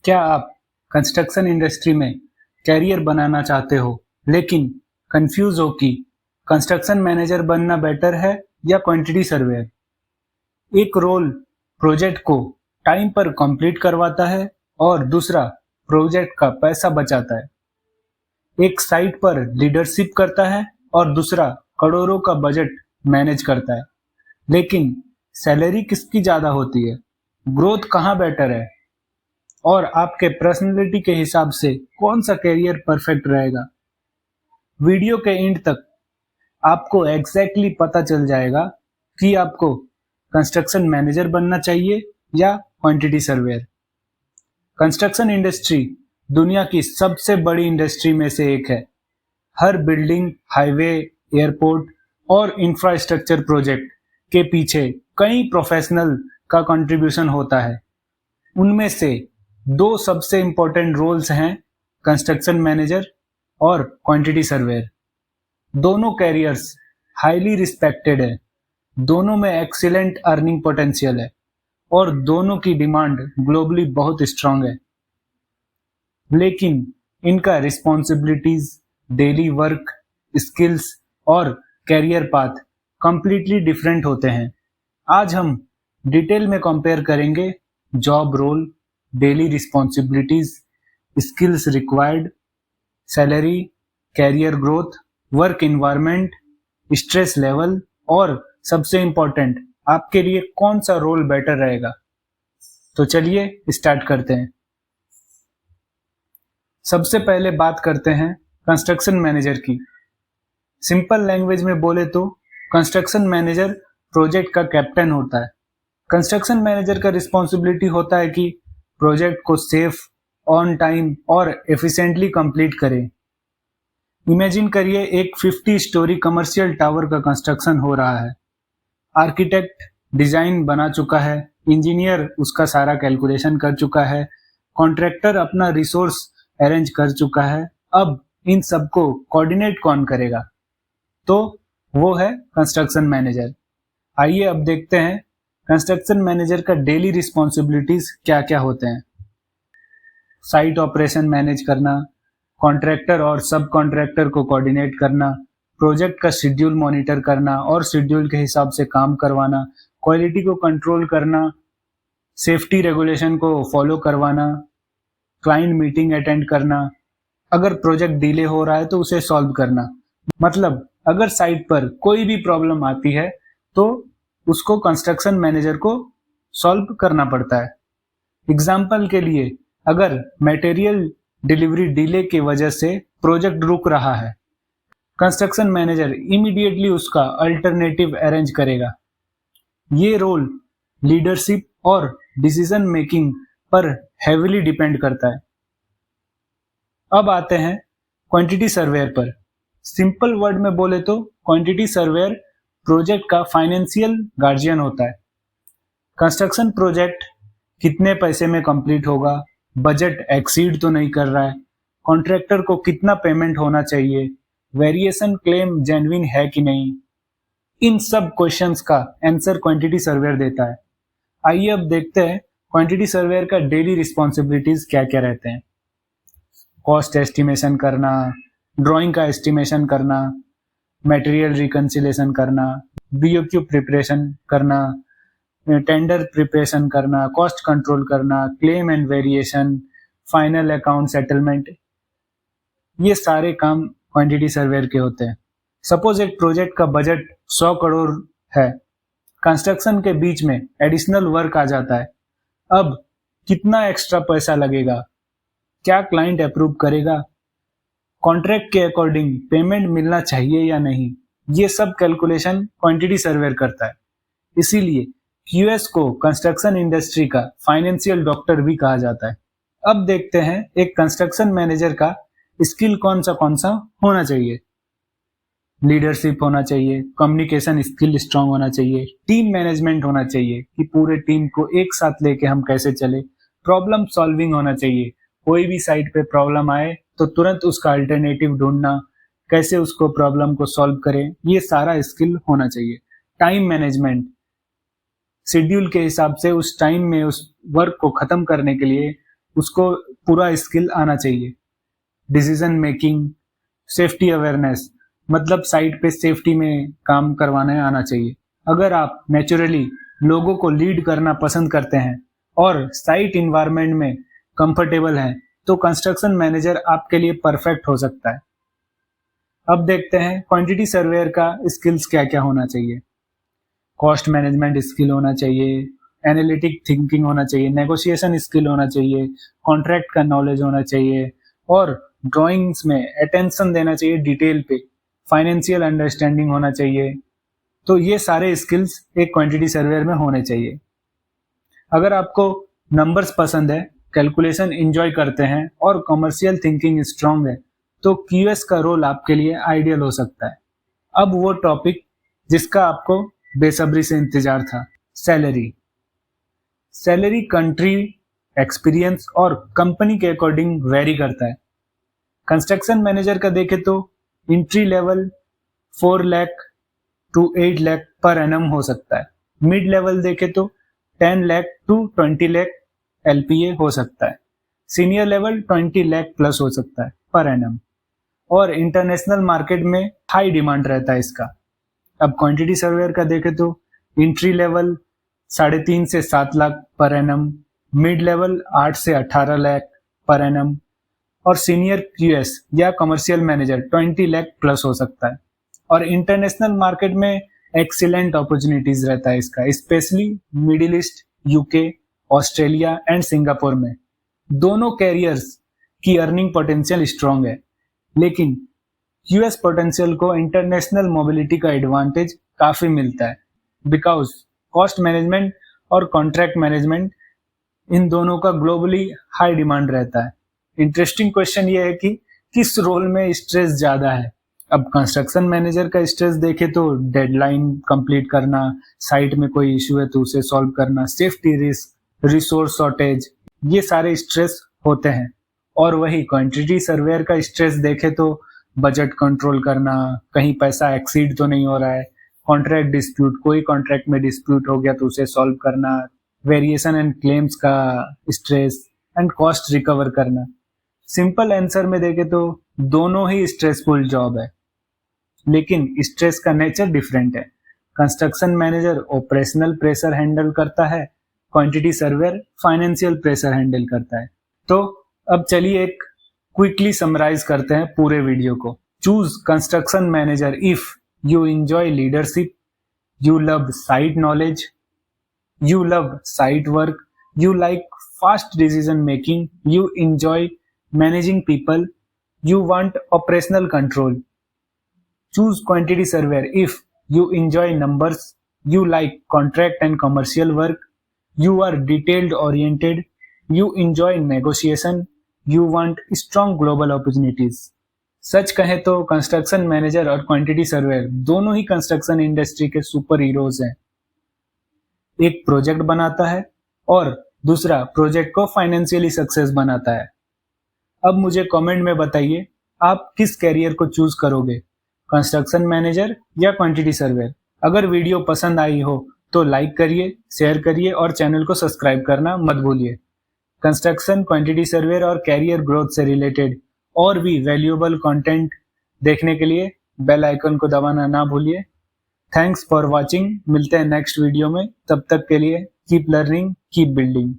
क्या आप construction industry में कैरियर बनाना चाहते हो लेकिन कंफ्यूज हो कि कंस्ट्रक्शन मैनेजर बनना बेटर है या क्वांटिटी सर्वेयर? एक रोल प्रोजेक्ट को टाइम पर कंप्लीट करवाता है और दूसरा प्रोजेक्ट का पैसा बचाता है। एक साइट पर लीडरशिप करता है और दूसरा करोड़ों का बजट मैनेज करता है। लेकिन सैलरी किसकी ज्यादा होती है? ग्रोथ कहाँ बेटर है? और आपके पर्सनैलिटी के हिसाब से कौन सा करियर परफेक्ट रहेगा? वीडियो के एंड तक आपको एग्जैक्टली पता चल जाएगा कि आपको कंस्ट्रक्शन मैनेजर बनना चाहिए या क्वांटिटी सर्वेयर। कंस्ट्रक्शन इंडस्ट्री दुनिया की सबसे बड़ी इंडस्ट्री में से एक है। हर बिल्डिंग, हाईवे, एयरपोर्ट और इंफ्रास्ट्रक्चर प्रोजेक्ट के पीछे कई प्रोफेशनल का कंट्रीब्यूशन होता है। उनमें से दो सबसे इंपॉर्टेंट रोल्स हैं, कंस्ट्रक्शन मैनेजर और क्वांटिटी सर्वेयर। दोनों कैरियर्स हाईली रिस्पेक्टेड है, दोनों में एक्सीलेंट अर्निंग पोटेंशियल है और दोनों की डिमांड ग्लोबली बहुत स्ट्रांग है। लेकिन इनका रिस्पॉन्सिबिलिटीज, डेली वर्क, स्किल्स और कैरियर पाथ कंप्लीटली डिफरेंट होते हैं। आज हम डिटेल में कंपेयर करेंगे job role, daily responsibilities, skills required, salary, career growth, work environment, stress level और सबसे इंपॉर्टेंट आपके लिए कौन सा रोल बेटर रहेगा। तो चलिए स्टार्ट करते हैं। सबसे पहले बात करते हैं कंस्ट्रक्शन मैनेजर की। सिंपल लैंग्वेज में बोले तो कंस्ट्रक्शन मैनेजर प्रोजेक्ट का कैप्टन होता है। कंस्ट्रक्शन मैनेजर का रिस्पॉन्सिबिलिटी होता है कि प्रोजेक्ट को सेफ, ऑन टाइम और एफिशिएंटली कंप्लीट करें। इमेजिन करिए एक 50 स्टोरी कमर्शियल टावर का कंस्ट्रक्शन हो रहा है। आर्किटेक्ट डिजाइन बना चुका है, इंजीनियर उसका सारा कैलकुलेशन कर चुका है, कॉन्ट्रैक्टर अपना रिसोर्स अरेंज कर चुका है। अब इन सबको कोऑर्डिनेट कौन करेगा? तो वो है कंस्ट्रक्शन मैनेजर। आइए अब देखते हैं कंस्ट्रक्शन मैनेजर का डेली रिस्पॉन्सिबिलिटीज क्या क्या होते हैं। साइट ऑपरेशन मैनेज करना, कॉन्ट्रैक्टर और सब कॉन्ट्रैक्टर को कोऑर्डिनेट करना, प्रोजेक्ट का शेड्यूल मॉनिटर करना और शेड्यूल के हिसाब से काम करवाना, क्वालिटी को कंट्रोल करना, सेफ्टी रेगुलेशन को फॉलो करवाना, क्लाइंट मीटिंग अटेंड करना, अगर प्रोजेक्ट डिले हो रहा है तो उसे सॉल्व करना। मतलब अगर साइट पर कोई भी प्रॉब्लम आती है तो उसको कंस्ट्रक्शन मैनेजर को सॉल्व करना पड़ता है। एग्जाम्पल के लिए, अगर मटेरियल डिलीवरी डिले की वजह से प्रोजेक्ट रुक रहा है, कंस्ट्रक्शन मैनेजर इमीडिएटली उसका अल्टरनेटिव अरेंज करेगा। ये रोल लीडरशिप और डिसीजन मेकिंग पर हेविली डिपेंड करता है। अब आते हैं क्वांटिटी सर्वेयर पर। सिंपल वर्ड में बोले तो क्वांटिटी सर्वेयर प्रोजेक्ट का फाइनेंशियल गार्जियन होता है। कंस्ट्रक्शन प्रोजेक्ट कितने पैसे में कंप्लीट होगा, बजट एक्सीड तो नहीं कर रहा है, कॉन्ट्रैक्टर को कितना पेमेंट होना चाहिए, वेरिएशन क्लेम जेन्युइन है कि नहीं, इन सब क्वेश्चंस का आंसर क्वांटिटी सर्वेयर देता है। आइए अब देखते हैं क्वांटिटी सर्वेयर का डेली रिस्पॉन्सिबिलिटीज क्या क्या रहते हैं। कॉस्ट एस्टिमेशन करना, ड्राइंग का एस्टिमेशन करना, मटेरियल रिकंसिलेशन करना, बीओक्यू प्रिपरेशन करना, टेंडर प्रिपरेशन करना, कॉस्ट कंट्रोल करना, claim and variation, final account settlement, ये सारे काम क्वांटिटी सर्वेयर के होते हैं। सपोज एक प्रोजेक्ट का बजट 100 करोड़ है, कंस्ट्रक्शन के बीच में एडिशनल वर्क आ जाता है। अब कितना एक्स्ट्रा पैसा लगेगा, क्या क्लाइंट अप्रूव करेगा, कॉन्ट्रैक्ट के अकॉर्डिंग पेमेंट मिलना चाहिए या नहीं, ये सब कैलकुलेशन क्वांटिटी सर्वेयर करता है। इसीलिए क्यूएस को कंस्ट्रक्शन इंडस्ट्री का फाइनेंशियल डॉक्टर भी कहा जाता है। अब देखते हैं एक कंस्ट्रक्शन मैनेजर का स्किल कौन सा होना चाहिए। लीडरशिप होना चाहिए, कम्युनिकेशन स्किल स्ट्रांग होना चाहिए, टीम मैनेजमेंट होना चाहिए कि पूरे टीम को एक साथ लेके हम कैसे चले, प्रॉब्लम सॉल्विंग होना चाहिए, कोई भी साइट पे प्रॉब्लम आए तो तुरंत उसका अल्टरनेटिव ढूंढना, कैसे उसको प्रॉब्लम को सॉल्व करें, ये सारा स्किल होना चाहिए। टाइम मैनेजमेंट, शेड्यूल के हिसाब से उस टाइम में उस वर्क को खत्म करने के लिए उसको पूरा स्किल आना चाहिए। डिसीजन मेकिंग, सेफ्टी अवेयरनेस, मतलब साइट पे सेफ्टी में काम करवाने आना चाहिए। अगर आप नेचुरली लोगों को लीड करना पसंद करते हैं और साइट इन्वायरमेंट में कंफर्टेबल हैं, तो कंस्ट्रक्शन मैनेजर आपके लिए परफेक्ट हो सकता है। अब देखते हैं क्वांटिटी सर्वेयर का स्किल्स क्या क्या होना चाहिए। कॉस्ट मैनेजमेंट स्किल होना चाहिए, एनालिटिक थिंकिंग होना चाहिए, नेगोशिएशन स्किल होना चाहिए, कॉन्ट्रैक्ट का नॉलेज होना चाहिए और ड्राइंग्स में अटेंशन देना चाहिए डिटेल पे, फाइनेंशियल अंडरस्टैंडिंग होना चाहिए। तो ये सारे स्किल्स एक क्वांटिटी सर्वेयर में होने चाहिए। अगर आपको नंबर्स पसंद है, कैलकुलेशन एंजॉय करते हैं और कमर्शियल थिंकिंग स्ट्रांग है, तो क्यूएस का रोल आपके लिए आइडियल हो सकता है। अब वो टॉपिक जिसका आपको बेसब्री से इंतजार था, सैलरी। सैलरी कंट्री, एक्सपीरियंस और कंपनी के अकॉर्डिंग वेरी करता है। कंस्ट्रक्शन मैनेजर का देखें तो entry level 4 lakh to 8 lakh per annum हो सकता है। मिड लेवल देखें तो 10 लाख टू 20 लाख एलपीए हो सकता है। सीनियर लेवल 20 लाख प्लस हो सकता है पर एनम। और इंटरनेशनल मार्केट में हाई डिमांड रहता है इसका। अब क्वांटिटी सर्वेयर का देखें तो एंट्री लेवल 3.5 से 7 lakh per annum, mid level 8 से 18 लाख पर एनम और सीनियर क्यूएस या कमर्शियल मैनेजर 20 लाख प्लस हो सकता है। और इंटरनेशनल मार्केट में एक्सीलेंट अपॉर्चुनिटीज रहता है इसका, specially middle east, UK, Australia and Singapore में। दोनों कैरियर्स की अर्निंग पोटेंशियल स्ट्रांग है, लेकिन यूएस पोटेंशियल को इंटरनेशनल मोबिलिटी का एडवांटेज काफी मिलता है, बिकॉज कॉस्ट मैनेजमेंट और कॉन्ट्रैक्ट मैनेजमेंट इन दोनों का ग्लोबली हाई डिमांड रहता है। इंटरेस्टिंग क्वेश्चन ये है कि किस रोल में स्ट्रेस ज्यादा है। अब कंस्ट्रक्शन मैनेजर का स्ट्रेस देखे तो डेडलाइन कंप्लीट करना, साइट में कोई इश्यू है तो उसे सॉल्व करना, सेफ्टी रिस्क, रिसोर्स शॉर्टेज, ये सारे स्ट्रेस होते हैं। और वही क्वांटिटी सर्वेयर का स्ट्रेस देखे तो बजट कंट्रोल करना, कहीं पैसा एक्सीड तो नहीं हो रहा है, कॉन्ट्रैक्ट डिस्प्यूट, कोई कॉन्ट्रैक्ट में डिस्प्यूट हो गया तो उसे सॉल्व करना, वेरिएशन एंड क्लेम्स का स्ट्रेस एंड कॉस्ट रिकवर करना। सिंपल आंसर में देखे तो दोनों ही स्ट्रेसफुल जॉब है, लेकिन स्ट्रेस का नेचर डिफरेंट है। Construction manager operational pressure handle करता है, quantity surveyor financial pressure handle करता है। तो अब चलिए एक क्विकली समराइज करते हैं पूरे वीडियो को। Choose construction manager if you enjoy leadership, you love site knowledge, you love site work, you like fast decision making, you enjoy managing people, you want operational control. Choose quantity surveyor if you enjoy numbers, you like contract and commercial work, you are detailed oriented, you enjoy negotiation, you want strong global opportunities. सच कहें तो construction manager और quantity surveyor दोनों ही construction industry के super heroes हैं। एक project बनाता है और दूसरा प्रोजेक्ट को फाइनेंशियली सक्सेस बनाता है। अब मुझे कमेंट में बताइए आप किस कैरियर को चूज करोगे, कंस्ट्रक्शन मैनेजर या क्वांटिटी सर्वेयर। अगर वीडियो पसंद आई हो तो लाइक करिए, शेयर करिए और चैनल को सब्सक्राइब करना मत भूलिए। कंस्ट्रक्शन, क्वांटिटी सर्वेयर और कैरियर ग्रोथ से रिलेटेड और भी वैल्यूएबल कंटेंट देखने के लिए बेल आइकन को दबाना ना भूलिए। Thanks for watching. मिलते हैं नेक्स्ट वीडियो में, तब तक के लिए कीप लर्निंग, कीप बिल्डिंग।